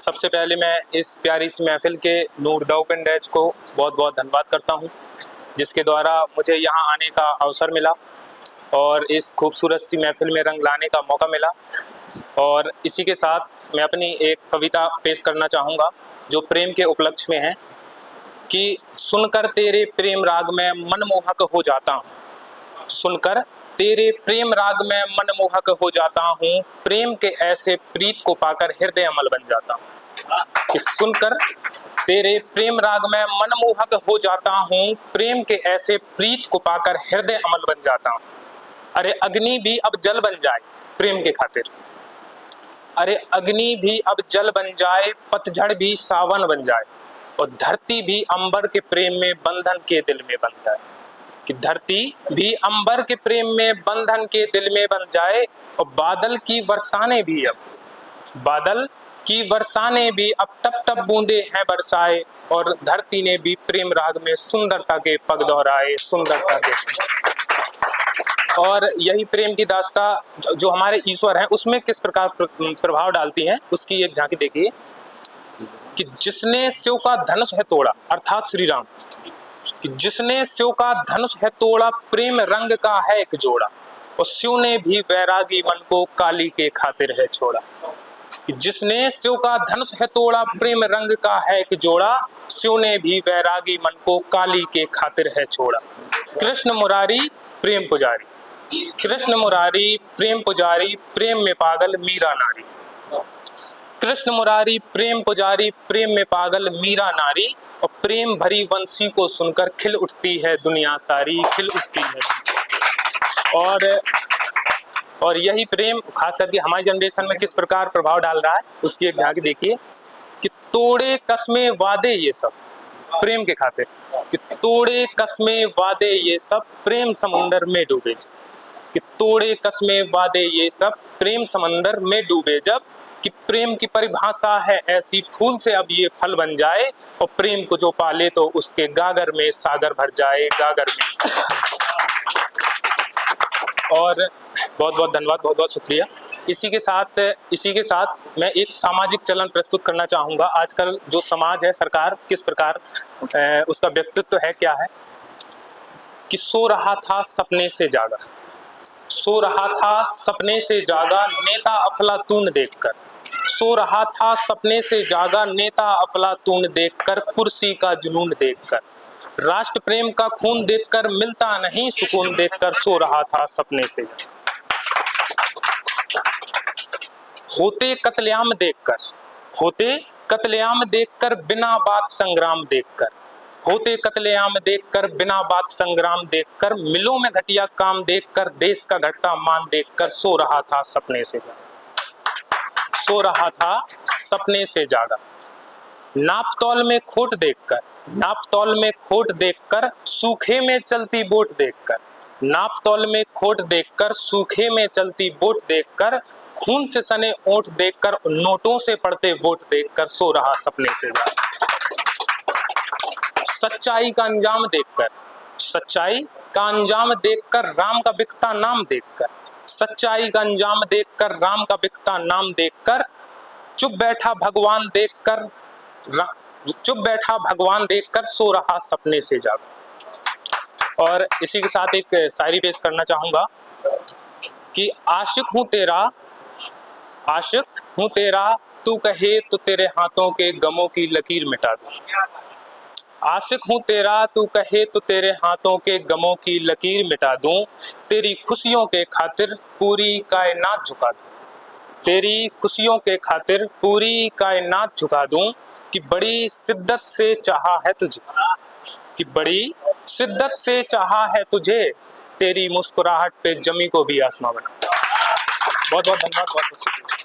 सबसे पहले मैं इस प्यारी सी महफिल के नूर द ओपन डैच को बहुत बहुत धन्यवाद करता हूं, जिसके द्वारा मुझे यहां आने का अवसर मिला और इस खूबसूरत सी महफिल में रंग लाने का मौका मिला। और इसी के साथ मैं अपनी एक कविता पेश करना चाहूँगा जो प्रेम के उपलक्ष्य में है कि सुनकर तेरे प्रेम राग में मनमोहक हो जाता हूँ, सुनकर तेरे प्रेम राग में मनमोहक हो जाता हूँ, प्रेम के ऐसे प्रीत को पाकर हृदय अमल बन जाता हूँ। कि सुनकर तेरे प्रेम राग में मनमोहक हो जाता हूँ, प्रेम के ऐसे प्रीत को पाकर हृदय अमल बन जाता हूँ। अरे अग्नि भी अब जल बन जाए प्रेम के खातिर, अरे अग्नि भी अब जल बन जाए, पतझड़ भी सावन बन जाए और धरती भी अंबर के प्रेम में बंधन के दिल में बन जाए। कि धरती भी अंबर के प्रेम में बंधन के दिल में बन जाए और बादल की वर्षाने भी अब टप टप बूंदे हैं बरसाए और धरती ने भी प्रेम राग में सुंदरता के पग दोहराए, सुंदरता के। और यही प्रेम की दास्ता जो हमारे ईश्वर हैं उसमें किस प्रकार प्रभाव डालती हैं उसकी एक झांकी देखिए कि जिसने शिव का धनुष है तोड़ा, अर्थात श्री राम, कि जिसने शिव का धनुष है तोड़ा, प्रेम रंग का है एक जोड़ा और शिव ने भी वैरागी मन को काली के खातिर है छोड़ा। कि जिसने शिव का धनुष है तोड़ा, प्रेम रंग का है एक जोड़ा, शिव ने भी वैरागी मन को काली के खातिर है छोड़ा। कृष्ण मुरारी प्रेम पुजारी, कृष्ण मुरारी प्रेम पुजारी, प्रेम में पागल मीरा नारी। कृष्ण मुरारी प्रेम पुजारी, प्रेम में पागल मीरा नारी और प्रेम भरी वंशी को सुनकर खिल उठती है दुनिया सारी, खिल उठती है। और यही प्रेम खास करके हमारी जनरेशन में किस प्रकार प्रभाव डाल रहा है उसकी एक झांकी देखिए कि तोड़े कस्में वादे ये सब प्रेम के खातिर, कि तोड़े कस्में वादे ये सब प्रेम समंदर में डूबे जब, कि तोड़े कस्में वादे ये सब प्रेम समंदर में डूबे जब, कि प्रेम की परिभाषा है ऐसी फूल से अब ये फल बन जाए और प्रेम को जो पाले तो उसके गागर में सागर भर जाए, गागर में। और बहुत बहुत धन्यवाद, बहुत बहुत शुक्रिया। इसी के साथ मैं एक सामाजिक चलन प्रस्तुत करना चाहूँगा। आजकल जो समाज है, सरकार किस प्रकार उसका व्यक्तित्व है, क्या है कि सो रहा था सपने से जागा, सो रहा था सपने से जागा नेता अफलातून देखकर, सो रहा था सपने से जागा नेता अफलातून देखकर, कुर्सी का जुनून देखकर, राष्ट्र प्रेम का खून देखकर मिलता नहीं सुकून देखकर, सो रहा था सपने से। होते कत्लेआम देखकर, होते कत्लेआम देखकर बिना बात संग्राम देखकर, होते कत्लेआम देखकर बिना बात संग्राम देखकर, मिलों में घटिया काम देखकर, देश का घटता मान देखकर, सो रहा था सपने से जागा, सो रहा था सपने से जागा। नापतौल में खोट देखकर, नापतौल में खोट देखकर, सूखे में चलती बोट देखकर, नापतौल में खोट देखकर, सूखे में चलती बोट देखकर, खून से सने ओंठ देखकर, नोटों से पड़ते वोट देखकर, सो रहा सपने से जागा। सच्चाई का अंजाम देखकर, सच्चाई का अंजाम देखकर, राम का बिकता नाम देखकर, सच्चाई का अंजाम देखकर, राम का बिकता नाम देखकर, चुप बैठा भगवान देखकर, चुप बैठा भगवान देखकर, सो रहा सपने से जागा। और इसी के साथ एक शायरी पेश करना चाहूंगा कि आशिक हूं तेरा, आशिक हूं तेरा, तू कहे तो तेरे हाथों के गमों की लकीर मिटा दूं, आशिक हूं तेरा, तू कहे तो तेरे हाथों के गमों की लकीर मिटा दूं, तेरी खुशियों के खातिर पूरी कायनात झुका दूं, तेरी खुशियों के खातिर पूरी कायनात झुका दूं, कि बड़ी शिद्दत से चाहा है तुझे, कि बड़ी शिद्दत से चाहा है तुझे, तेरी मुस्कुराहट पे जमी को भी आसमां बना। बहुत बहुत धन्यवाद, बहुत बहुत शुक्रिया।